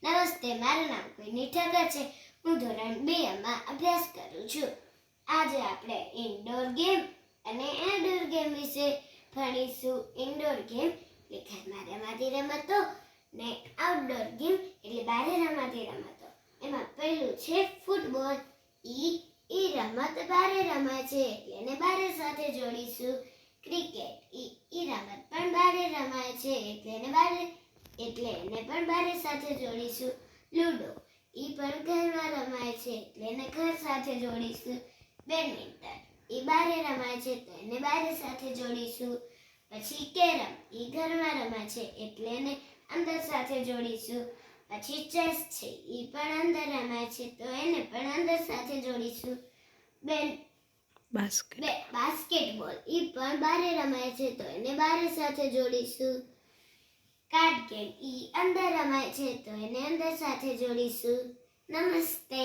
નમસ્તે. મારું નામ કોઈની ઠાકર છે. હું ધોરણ 2 માં અભ્યાસ કરું છું. આજે આપણે ઇન્ડોર ગેમ અને આઉટડોર ગેમ વિશે ભણીશું. ઇન્ડોર ગેમ એટલે ઘરમાં રમાતી રમતો ને આઉટડોર ગેમ એટલે બહાર રમાતી રમતો. એમાં પહેલું છે ફૂટબોલ. ઈ રમત બહાર રમાય છે એટલે એને બહાર સાથે જોડીશું. ક્રિકેટ ઈ રમત પણ બહાર રમાય છે એટલે એને પણ બહાર સાથે જોડીશું. લૂડો ઈ પણ ઘરમાં રમાય છે એટલે એને ઘર સાથે જોડીશું. બેડમિન્ટન ઈ બહાર રમાય છે તો એને બહાર સાથે જોડીશું. પછી કેરમ ઈ ઘરમાં રમાય છે એટલે એને અંદર સાથે જોડીશું. પછી ચેસ છે ઈ પણ અંદર રમાય છે તો એને પણ અંદર સાથે જોડીશું. બાસ્કેટબોલ ઈ પણ બહાર રમાય છે તો એને બહાર સાથે જોડીશું. કાર્ડ ગેમ ઈ અંદર રમાય છે તો એને અંદર સાથે જોડીશું. નમસ્તે.